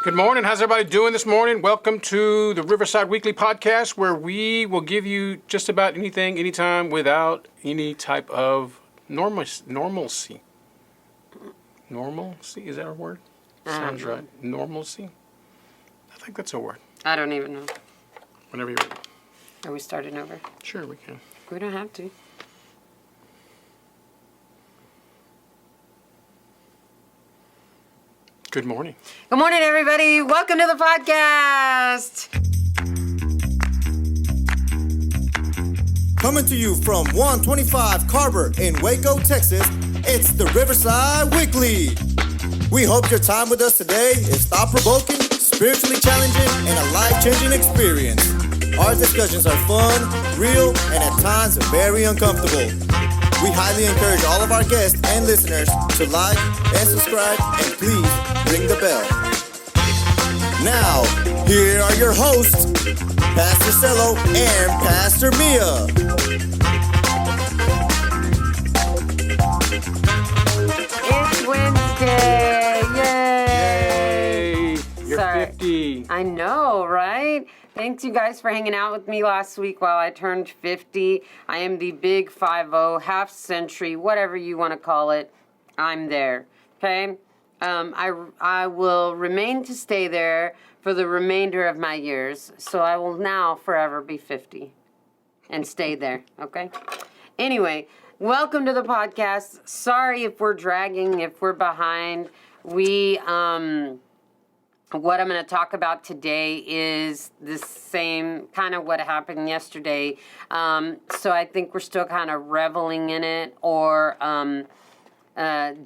Good morning. How's everybody doing this morning? Welcome to the Riverside Weekly Podcast, where we will give you just about anything, anytime, without any type of normalcy. Normalcy? Is that a word? Sounds right. Normalcy? I think that's a word. I don't even know. Whenever you're ready. Are we starting over? Sure, we can. We don't have to. Good morning. Good morning, everybody. Welcome to the podcast. Coming to you from 125 Carver in Waco, Texas, it's the Riverside Weekly. We hope your time with us today is thought-provoking, spiritually challenging, and a life-changing experience. Our discussions are fun, real, and at times very uncomfortable. We highly encourage all of our guests and listeners to like and subscribe, and please ring the bell. Now, here are your hosts, Pastor Cello and Pastor Mia. It's Wednesday. Yay! Yay! You're Sorry. 50. I know, right? Thanks, you guys, for hanging out with me last week while I turned 50. I am the big 5-0, half century, whatever you want to call it. I'm there, okay? I will remain to stay there for the remainder of my years, so I will now forever be 50 and stay there, okay? Anyway, welcome to the podcast. Sorry if we're dragging, if we're behind. What I'm going to talk about today is the same kind of what happened yesterday. So I think we're still kind of reveling in it or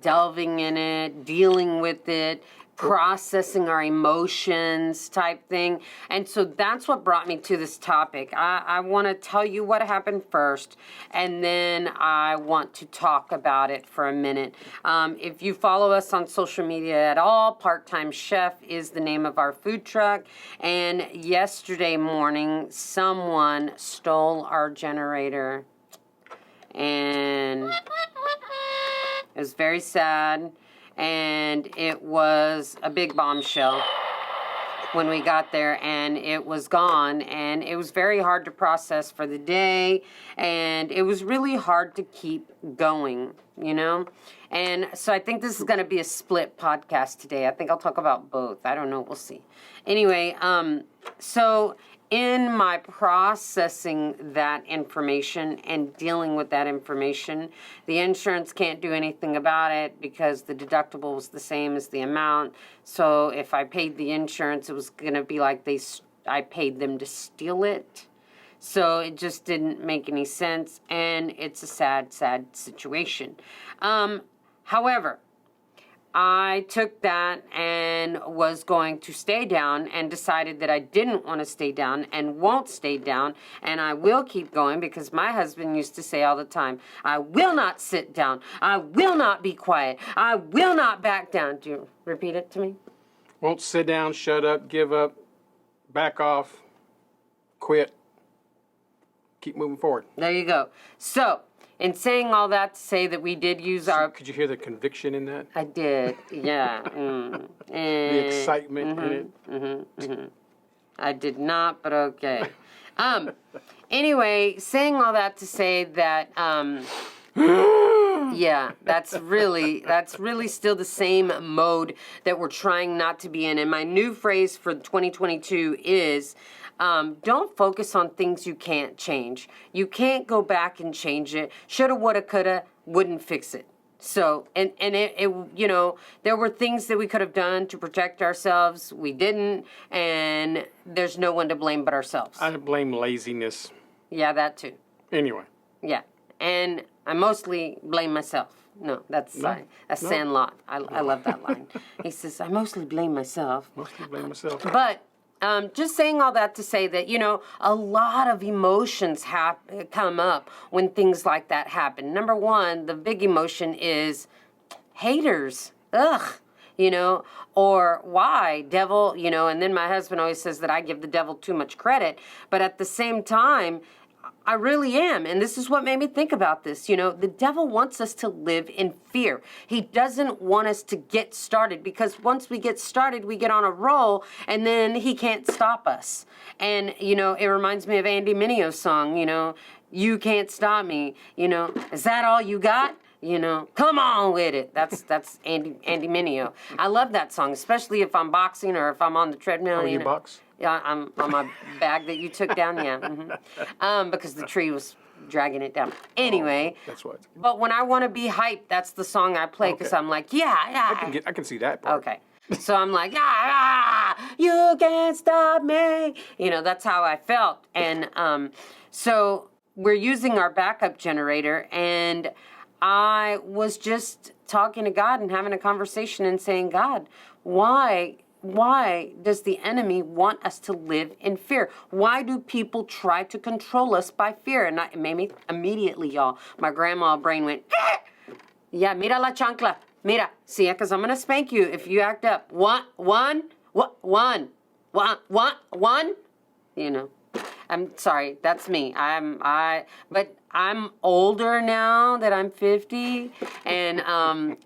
delving in it, dealing with it, processing our emotions type thing. And so that's what brought me to this topic. I want to tell you what happened first, and then I want to talk about it for a minute. If you follow us on social media at all, Part-Time Chef is the name of our food truck. And yesterday morning, someone stole our generator. And it was very sad. And it was a big bombshell when we got there, and it was gone, and it was very hard to process for the day, and it was really hard to keep going, you know? And so I think this is going to be a split podcast today. I think I'll talk about both. I don't know. We'll see. Anyway, so in my processing that information and dealing with that information, the insurance can't do anything about it because the deductible was the same as the amount. So if I paid the insurance, it was going to be like I paid them to steal it. So it just didn't make any sense, and it's a sad, sad situation. However, I took that and was going to stay down and decided that I didn't want to stay down and won't stay down, and I will keep going because my husband used to say all the time, I will not sit down. I will not be quiet. I will not back down. Do you repeat it to me? Won't sit down, shut up, give up, back off, quit, keep moving forward. There you go. So, in saying all that to say that we did use our... Could you hear the conviction in that? I did, yeah. The excitement in it? I did not, but okay. Anyway, saying all that to say that, yeah, that's really still the same mode that we're trying not to be in. And my new phrase for 2022 is... don't focus on things you can't change. You can't go back and change it. Shoulda, woulda, coulda, wouldn't fix it. So, and it you know, there were things that we could have done to protect ourselves. We didn't, and there's no one to blame but ourselves. I blame laziness. Yeah, that too. Anyway. Yeah, and I mostly blame myself. No, that's Sandlot. I love that line. He says, I mostly blame myself. Mostly blame myself. But just saying all that to say that, you know, a lot of emotions come up when things like that happen. Number one, the big emotion is haters. Ugh. You know, or why, devil, you know, and then my husband always says that I give the devil too much credit. But at the same time, I really am. And this is what made me think about this. You know, the devil wants us to live in fear. He doesn't want us to get started, because once we get started, we get on a roll and then he can't stop us. And, you know, it reminds me of Andy Mineo's song, you know, you can't stop me. You know, is that all you got? You know, come on with it. That's Andy Mineo. I love that song, especially if I'm boxing or if I'm on the treadmill. Oh, you know. box? Yeah, I'm on my bag that you took down. Yeah, because the tree was dragging it down. Anyway, That's what. but when I want to be hyped, that's the song I play, because Okay. I'm like, yeah. I can see that part. Okay. So I'm like, you can't stop me. You know, that's how I felt. And so we're using our backup generator, and I was just talking to God and having a conversation and saying, God, why does the enemy want us to live in fear? Why do people try to control us by fear? And it made me immediately, y'all, my grandma brain went, yeah, mira la chancla. Mira, see, because I'm going to spank you if you act up. One. You know, I'm sorry, that's me. But I'm older now that I'm 50, and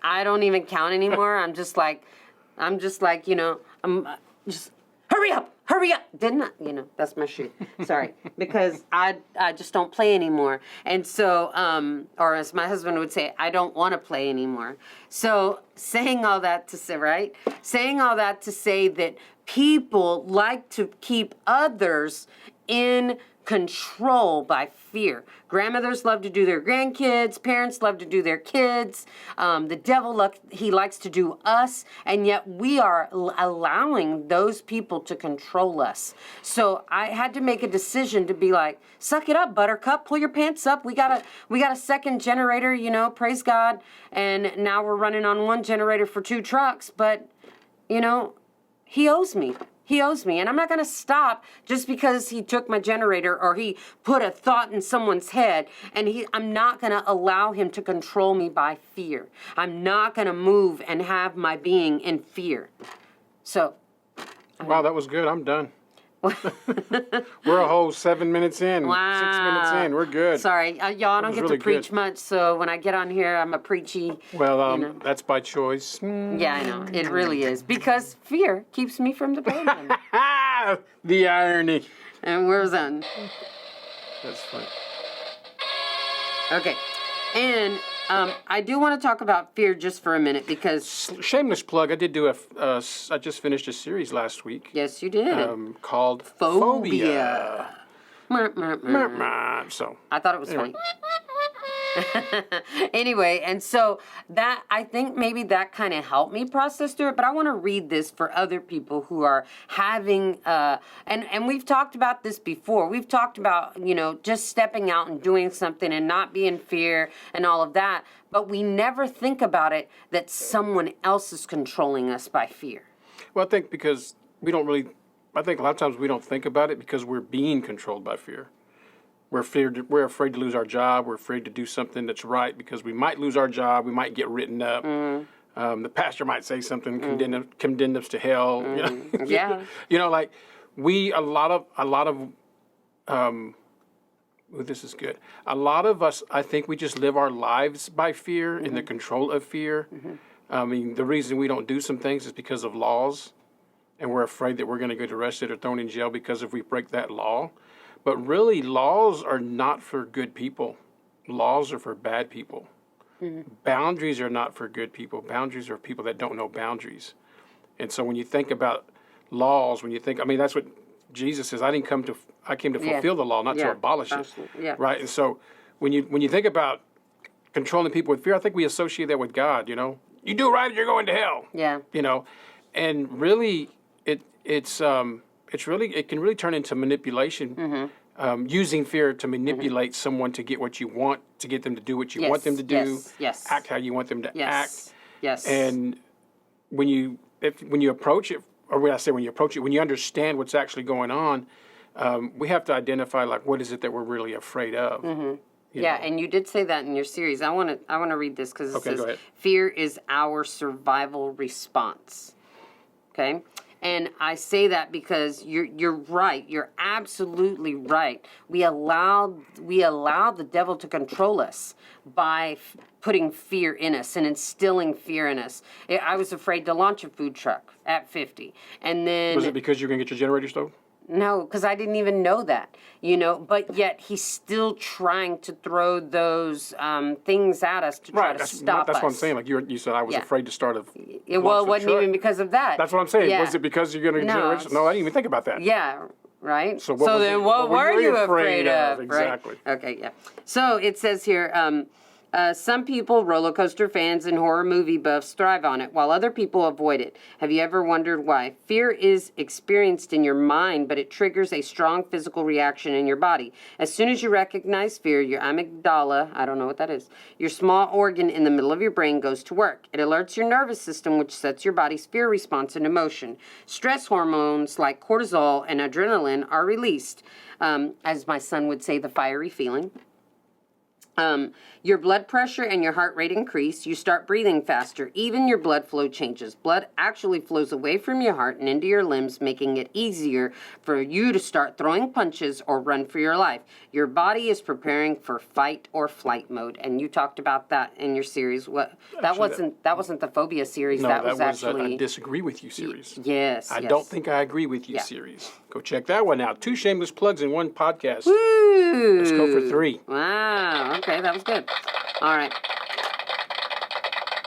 I don't even count anymore. I'm just like, you know, I'm just, hurry up. Didn't I? You know, that's my shoe. Sorry. Because I just don't play anymore. And so, or as my husband would say, I don't want to play anymore. So saying all that to say, right? Saying all that to say that people like to keep others in control by fear. Grandmothers love to do their grandkids. Parents love to do their kids. The devil, he likes to do us. And yet we are allowing those people to control us. So I had to make a decision to be like, suck it up, buttercup. Pull your pants up. We got a second generator, you know, praise God. And now we're running on one generator for 2 trucks. But, you know, he owes me. And I'm not going to stop just because he took my generator or he put a thought in someone's head. And I'm not going to allow him to control me by fear. I'm not going to move and have my being in fear. So. Wow, that was good. I'm done. We're a whole 7 minutes in. Wow. 6 minutes in. We're good. Sorry, y'all, I don't get really to preach good. much. So when I get on here, I'm a preachy. Well, you know. that's by choice. Yeah, I know. It really is. Because fear keeps me from the podium. The irony. And where's that? That's funny. Okay. And I do want to talk about fear just for a minute, because Shameless plug. I did do I just finished a series last week. yes, you did. Called Phobia. So I thought it was funny. Anyway, and so that, I think maybe that kind of helped me process through it, but I want to read this for other people who are having, and we've talked about this before. We've talked about, you know, just stepping out and doing something and not be in fear and all of that, but we never think about it that someone else is controlling us by fear. Well, I think because I think a lot of times we don't think about it because we're being controlled by fear. We're afraid to lose our job. We're afraid to do something that's right because we might lose our job. We might get written up. The pastor might say something, condemn us to hell. You know? Yeah. You know, like a lot of this is good. A lot of us, I think we just live our lives by fear, in the control of fear. I mean, the reason we don't do some things is because of laws, and we're afraid that we're going to get arrested or thrown in jail because if we break that law. But really, laws are not for good people. Laws are for bad people. Boundaries are not for good people. Boundaries are for people that don't know boundaries. And so when you think about laws, that's what Jesus says. I came to fulfill the law, not to abolish it. Yeah. Right? And so when you think about controlling people with fear, I think we associate that with God, you know. You do right, you're going to hell. Yeah. You know. And really it can really turn into manipulation, using fear to manipulate someone to get what you want, to get them to do what you want them to do, act how you want them to act. Yes. And when you approach it, or when I say when you approach it, when you understand what's actually going on, we have to identify like what is it that we're really afraid of. You know? And you did say that in your series. I want to read this because it Okay, go says ahead. fear is our survival response. Okay? And I say that because you're right. You're absolutely right. We allow the devil to control us by putting fear in us and instilling fear in us. I was afraid to launch a food truck at 50. And then Was it because you're going to get your generator stove? no, because I didn't even know that, but yet he's still trying to throw those things at us to try to stop us. That's what I'm saying. Like you said, I was Yeah. afraid to start a. Well, it wasn't even because of that. That's what I'm saying. Yeah. Was it because you're going to No, generation? No, I didn't even think about that. Yeah, right? So what was then it- what what were you afraid of? Right? Exactly. Okay, yeah. So it says here, some people, roller coaster fans and horror movie buffs, thrive on it, while other people avoid it. Have you ever wondered why? Fear is experienced in your mind, but it triggers a strong physical reaction in your body. As soon as you recognize fear, your amygdala, I don't know what that is, your small organ in the middle of your brain goes to work. It alerts your nervous system, which sets your body's fear response into motion. Stress hormones like cortisol and adrenaline are released. As my son would say, the fiery feeling. Your blood pressure and your heart rate increase. You start breathing faster. Even your blood flow changes. Blood actually flows away from your heart and into your limbs, making it easier for you to start throwing punches or run for your life. Your body is preparing for fight or flight mode, and you talked about that in your series. That wasn't the phobia series. No, that was a actually I disagree with you series. yes. I yes. don't think I agree with you Yeah. series. Go check that one out. 2 shameless plugs in one podcast. Woo! Let's go for 3. Wow. Okay, that was good. All right.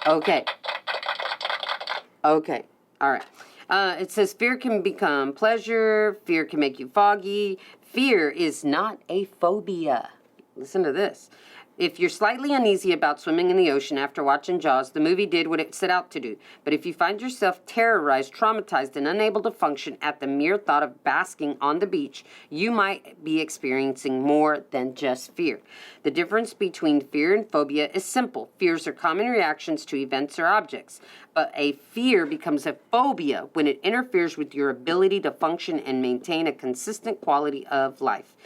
Okay. Okay. All right. It says fear can become pleasure. Fear can make you foggy. Fear is not a phobia. Listen to this. If you're slightly uneasy about swimming in the ocean after watching Jaws, the movie did what it set out to do. But if you find yourself terrorized, traumatized, and unable to function at the mere thought of basking on the beach, you might be experiencing more than just fear. The difference between fear and phobia is simple. Fears are common reactions to events or objects, but a fear becomes a phobia when it interferes with your ability to function and maintain a consistent quality of life.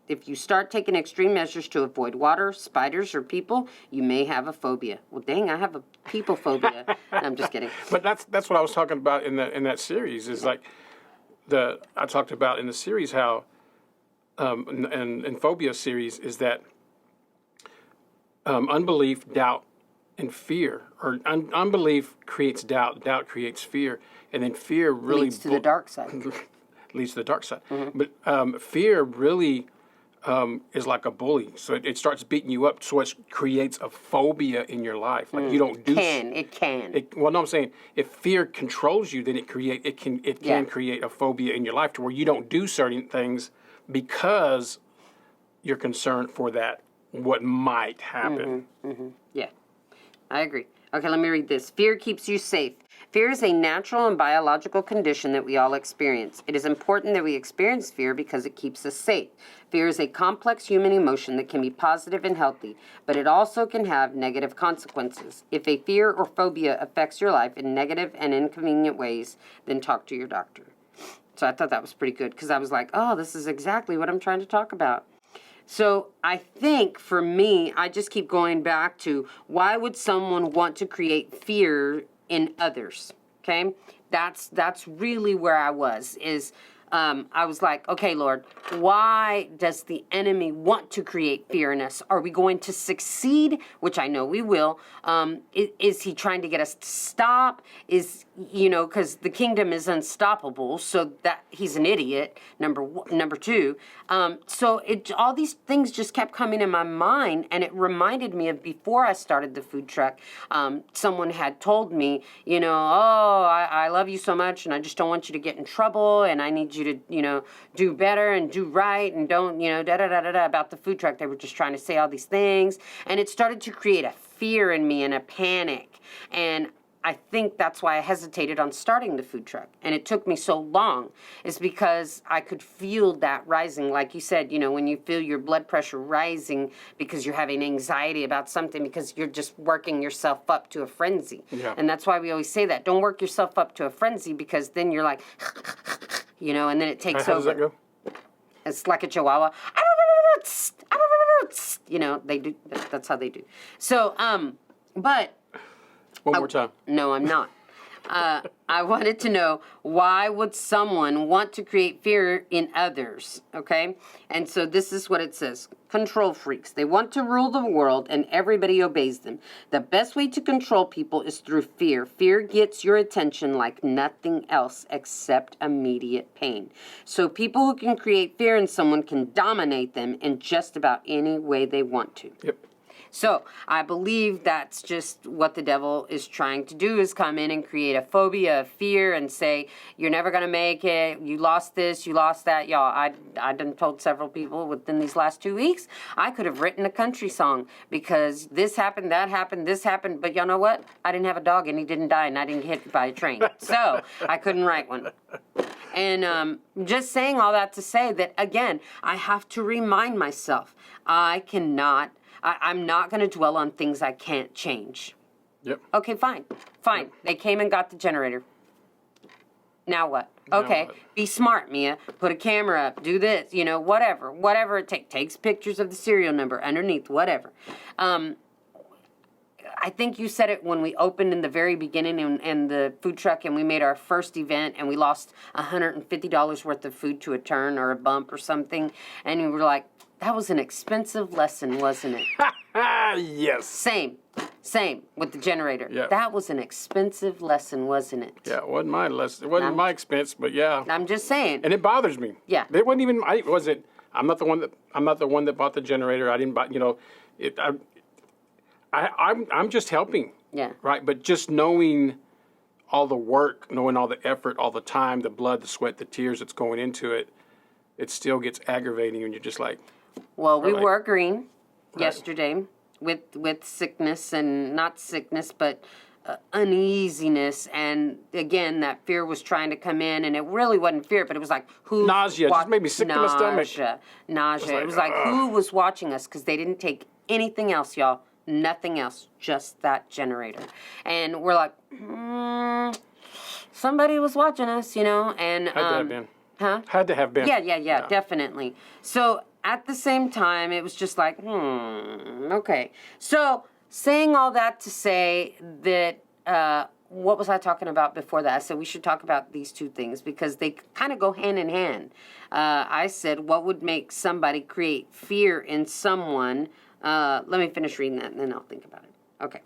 If you start taking extreme measures to avoid water, spiders, or people, you may have a phobia. Well, dang, I have a people phobia. No, I'm just kidding. But that's what I was talking about in that series. Is like I talked about in the series how in phobia series is that unbelief, doubt, and fear, or unbelief creates doubt, doubt creates fear, and then fear really Leads to the dark side. leads to the dark side. But fear really is like a bully. So it starts beating you up. So it creates a phobia in your life. Like you don't do. It can. Well, no, I'm saying if fear controls you, then it can Yeah. create a phobia in your life to where you don't do certain things because you're concerned for that what might happen. Yeah, I agree. Okay, let me read this. Fear keeps you safe. Fear is a natural and biological condition that we all experience. It is important that we experience fear because it keeps us safe. Fear is a complex human emotion that can be positive and healthy, but it also can have negative consequences. If a fear or phobia affects your life in negative and inconvenient ways, then talk to your doctor. So I thought that was pretty good because I was like, oh, this is exactly what I'm trying to talk about. So I think for me, I just keep going back to why would someone want to create fear in others? Okay, that's really where I was. I was like, okay, Lord, why does the enemy want to create fear in us? Are we going to succeed? Which I know we will. Is he trying to get us to stop? Because the kingdom is unstoppable, so that he's an idiot, number two. So all these things just kept coming in my mind, and it reminded me of before I started the food truck, someone had told me, I love you so much, and I just don't want you to get in trouble, and I need you to, do better and do right, and don't, da-da-da-da-da about the food truck. They were just trying to say all these things, and it started to create a fear in me and a panic, and I think that's why I hesitated on starting the food truck. And it took me so long is because I could feel that rising. Like you said, when you feel your blood pressure rising because you're having anxiety about something because you're just working yourself up to a frenzy. Yeah. And that's why we always say that. Don't work yourself up to a frenzy because then you're like, and then it takes How does over. that go? It's like a chihuahua. They do. That's how they do. So, but... One more time. No, I'm not. I wanted to know, why would someone want to create fear in others? Okay? And so this is what it says. Control freaks. They want to rule the world and everybody obeys them. The best way to control people is through fear. Fear gets your attention like nothing else except immediate pain. So people who can create fear in someone can dominate them in just about any way they want to. Yep. So I believe that's just what the devil is trying to do, is come in and create a phobia, a fear, and say, you're never going to make it, you lost this, you lost that. Y'all, I done told several people within these last 2 weeks, I could have written a country song because this happened, that happened, this happened, but y'all know what? I didn't have a dog and he didn't die and I didn't get hit by a train. So I couldn't write one. And just saying all that to say that, again, I have to remind myself, I'm not going to dwell on things I can't change. Yep. Okay, fine. Fine. They came and got the generator. Now what? Okay, what? Be smart, Mia. Put a camera up. Do this. You know, whatever. Whatever it takes. Takes pictures of the serial number underneath. Whatever. I think you said it when we opened in the very beginning and the food truck, and we made our first event and we lost $150 worth of food to a turn or a bump or something. And we were like, that was an expensive lesson, wasn't it? Yes. Same with the generator. Yeah. That was an expensive lesson, wasn't it? Yeah, it wasn't my lesson. It wasn't my expense, but yeah. I'm just saying. And it bothers me. Yeah. It wasn't even. I'm not the one that bought the generator. I didn't buy. You know, I'm just helping. Yeah. Right. But just knowing all the work, knowing all the effort, all the time, the blood, the sweat, the tears that's going into it, it still gets aggravating, and you're just like. Well, we Right. were agreeing yesterday with sickness, and not sickness, but uneasiness, and again, that fear was trying to come in, and it really wasn't fear, but it was like, who? Nausea. It just made me sick to my stomach. Nausea. It was like, like, who was watching us? Because they didn't take anything else, y'all. Nothing else. Just that generator. And we're like, somebody was watching us, you know, and Had to have been. Huh? Had to have been. Yeah, definitely. So at the same time, it was just like, okay. So saying all that to say that, what was I talking about before that? I said we should talk about these two things because they kind of go hand in hand. I said, what would make somebody create fear in someone? Let me finish reading that and then I'll think about it. Okay.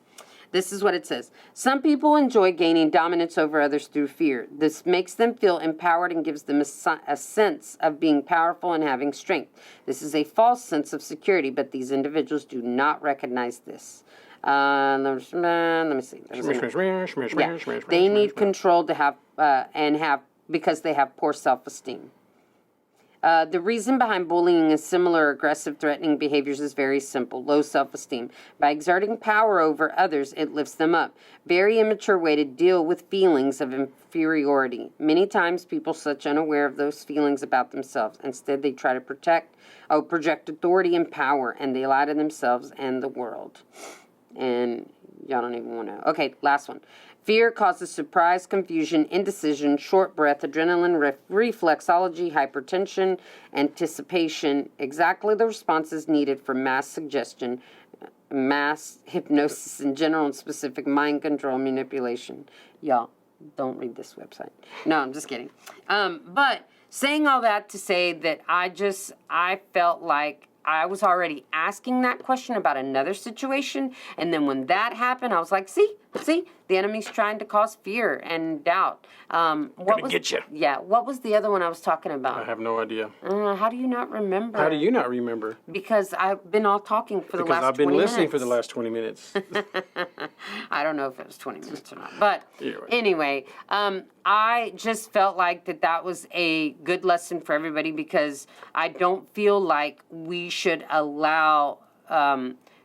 This is what it says. Some people enjoy gaining dominance over others through fear. This makes them feel empowered and gives them a sense of being powerful and having strength. This is a false sense of security, but these individuals do not recognize this. Let me see. They need control to have because they have poor self-esteem. The reason behind bullying and similar aggressive, threatening behaviors is very simple: low self-esteem. By exerting power over others, it lifts them up. Very immature way to deal with feelings of inferiority. Many times, people such unaware of those feelings about themselves. Instead, they try to project authority and power, and they lie to themselves and the world. And y'all don't even want to. Okay, last one. Fear causes surprise, confusion, indecision, short breath, adrenaline, reflexology, hypertension, anticipation. Exactly the responses needed for mass suggestion, mass hypnosis, and general and specific mind control manipulation. Y'all, don't read this website. No, I'm just kidding. But saying all that to say that I felt like I was already asking that question about another situation, and then when that happened, I was like, see, the enemy's trying to cause fear and doubt. Gonna get you. Yeah, what was the other one I was talking I about? have no idea. How do you not remember? How do you not remember? Because I've been all talking for the last 20 minutes. Because I've been listening for the last 20 minutes. I don't know if it was 20 minutes or not. But You're right. anyway, I just felt like that was a good lesson for everybody because I don't feel like we should allow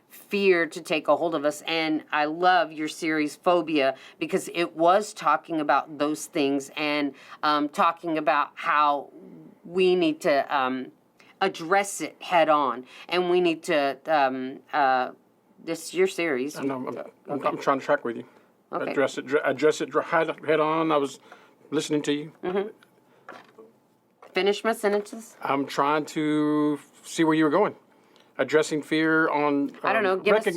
fear to take a hold of us. And I love your series Phobia because it was talking about those things and talking about how we need to address it head on, and we need to this is your series. I'm trying to track with you. Okay. Address it head on. I was listening to you. Mm-hmm. Finish my sentences. I'm trying to see where you were going. addressing fear on I don't know, give us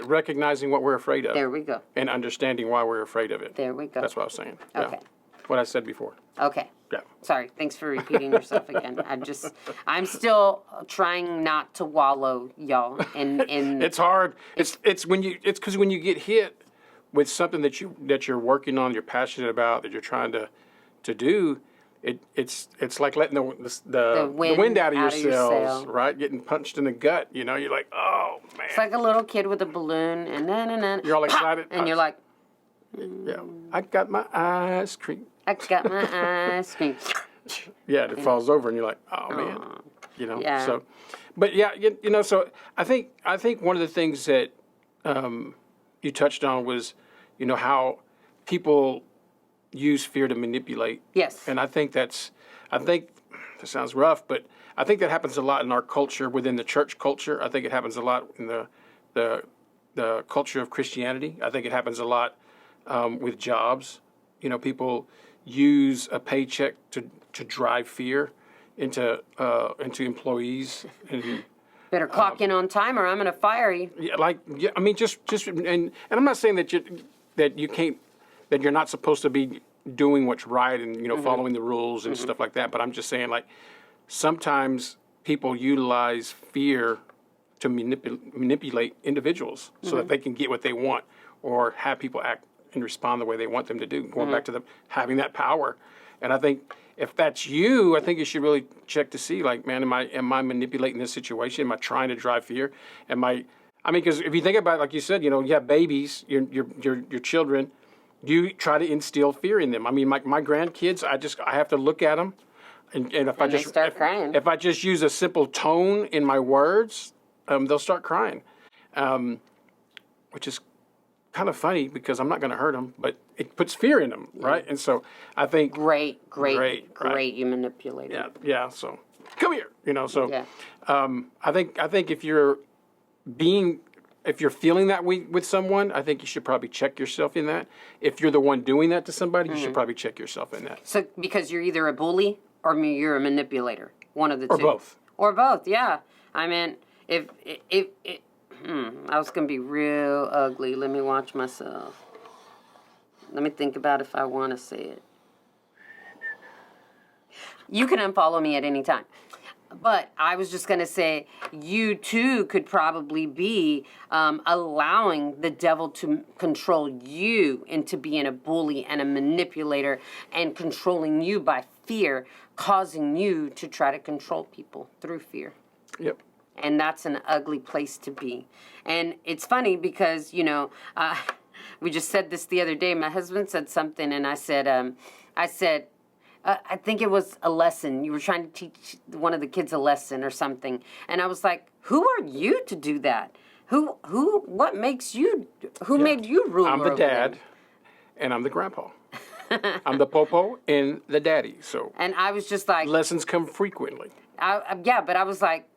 recognizing what we're afraid of. There we go. And understanding why we're afraid of it. There we go. That's what I was saying. Yeah. Okay. What I said before. Okay. Yeah. Sorry. Thanks for repeating yourself again. I'm still trying not to wallow, y'all. In It's hard. It's because when you get hit with something that you're working on, you're passionate about, that you're trying to do, it's like letting the wind out of your sails, sail. right? Getting punched in the gut. You know, you're like, oh man. It's like a little kid with a balloon, and then You're all excited. and you're like, Yeah, I got my ice cream. I got my ice cream. Yeah, it falls over, and you're like, oh man, you know. Yeah. So, but yeah, you know. So I think one of the things that you touched on was, you know, how people use fear to manipulate. Yes. And I think that sounds rough, but I think that happens a lot in our culture, within the church culture. I think it happens a lot in the culture of Christianity. I think it happens a lot with jobs. You know, people use a paycheck to drive fear into employees. And Better clock in on time, or I'm gonna fire you. yeah, I mean, just and I'm not saying that you can't, that you're not supposed to be doing what's right and, you know, following the rules and stuff like that. But I'm just saying, like, sometimes people utilize fear to manipulate individuals so that they can get what they want, or have people act and respond the way they want them to do. Going back to having that power. And I think if that's you, I think you should really check to see, like, man, am I manipulating this situation? Am I trying to drive fear? Because if you think about it, like you said, you know, you have babies, your children, you try to instill fear in them. I mean, my grandkids, I have to look at them, and if they start crying. If I just use a simple tone in my words, they'll start crying, which is kind of funny because I'm not going to hurt them, but it puts fear in them, right? And so I think Great, right. you manipulator. yeah. So come here, you know. So Yeah. I think if you're feeling that way with someone, I think you should probably check yourself in that. If you're the one doing that to somebody, you should probably check yourself in that. So because you're either a bully or you're a manipulator, one of the two. Or both. Or both, yeah. I mean, if I was gonna be real ugly. Let me watch myself. Let me think about if I want to say it. You can unfollow me at any time. But I was just going to say, you too could probably be allowing the devil to control you into being a bully and a manipulator and controlling you by fear, causing you to try to control people through fear. Yep. And that's an ugly place to be. And it's funny because, you know, we just said this the other day. My husband said something, and I said, I think it was a lesson. You were trying to teach one of the kids a lesson or something. And I was like, who are you to do that? What makes you, who made you ruler? I'm the dad, and I'm the grandpa. I'm the popo and the daddy. So. And I was just like. Lessons come frequently. Yeah, but I was like,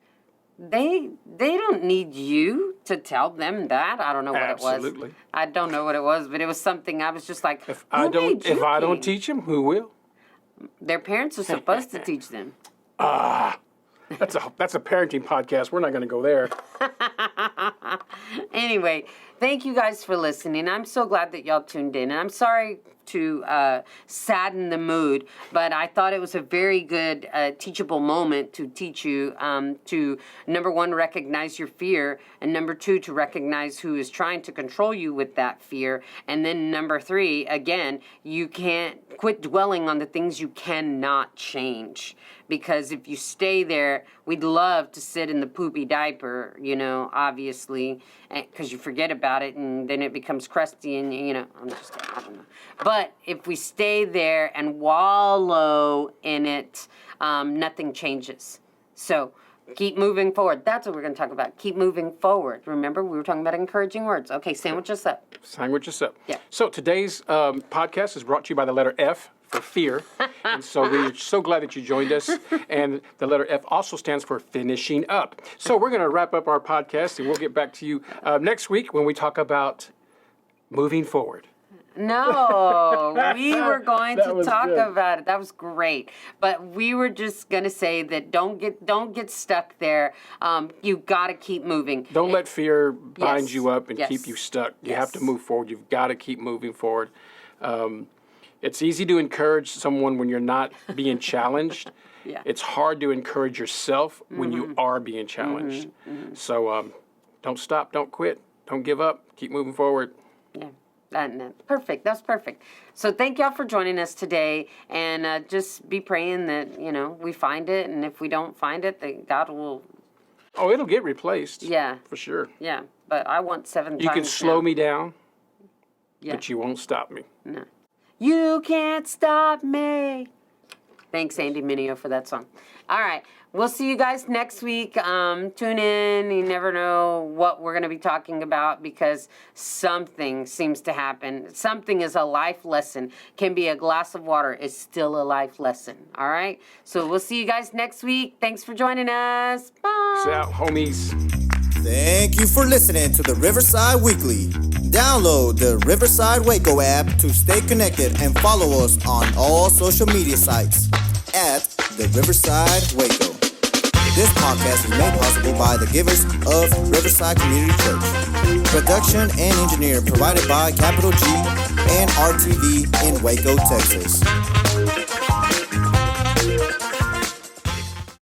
they don't need you to tell them that. I don't know what it was. Absolutely. I don't know what it was, but it was something I was just like, If I don't teach them, who will? Their parents are supposed to teach them. That's a parenting podcast. We're not going to go there. Anyway, thank you guys for listening. I'm so glad that y'all tuned in. And I'm sorry to sadden the mood, but I thought it was a very good teachable moment to teach you to, number one, recognize your fear, and number two, to recognize who is trying to control you with that fear, and then number three, again, you can't quit dwelling on the things you cannot change. Because if you stay there, we'd love to sit in the poopy diaper, you know, obviously, because you forget about it and then it becomes crusty and, you know, I don't know. But if we stay there and wallow in it, nothing changes. So keep moving forward. That's what we're going to talk about. Keep moving forward. Remember, we were talking about encouraging words. Okay, sandwich us up. Sandwich us up. Yeah. So today's podcast is brought to you by the letter F for fear. And so we're so glad that you joined us. And the letter F also stands for finishing up. So we're going to wrap up our podcast, and we'll get back to you next week when we talk about moving forward. No, we were going That to was talk good. about it. That was great. But we were just gonna say that don't get stuck there. You gotta keep moving. Don't let fear bind Yes. you up and Yes. keep you stuck. You have to Yes. move forward. You've got to keep moving forward. It's easy to encourage someone when you're not being challenged. Yeah. It's hard to encourage yourself when you are being challenged. So don't stop. Don't quit. Don't give up. Keep moving forward. Yeah. Perfect. That's perfect. So thank y'all for joining us today, and just be praying that we find it, and if we don't find it, that God will. Oh, it'll get replaced. Yeah. For sure. Yeah. But I want 7 times. You can slow now. me down, Yeah. but you won't stop me. No. You can't stop me. Thanks, Andy Mineo, for that song. All right. We'll see you guys next week. Tune in. You never know what we're going to be talking about because something seems to happen. Something is a life lesson. Can be a glass of water. Is still a life lesson. All right? So we'll see you guys next week. Thanks for joining us. Bye. Peace out, homies. Thank you for listening to the Riverside Weekly. Download the Riverside Waco app to stay connected and follow us on all social media sites at the Riverside Waco. This podcast is made possible by the givers of Riverside Community Church. Production and engineering provided by Capital G and RTV in Waco, Texas.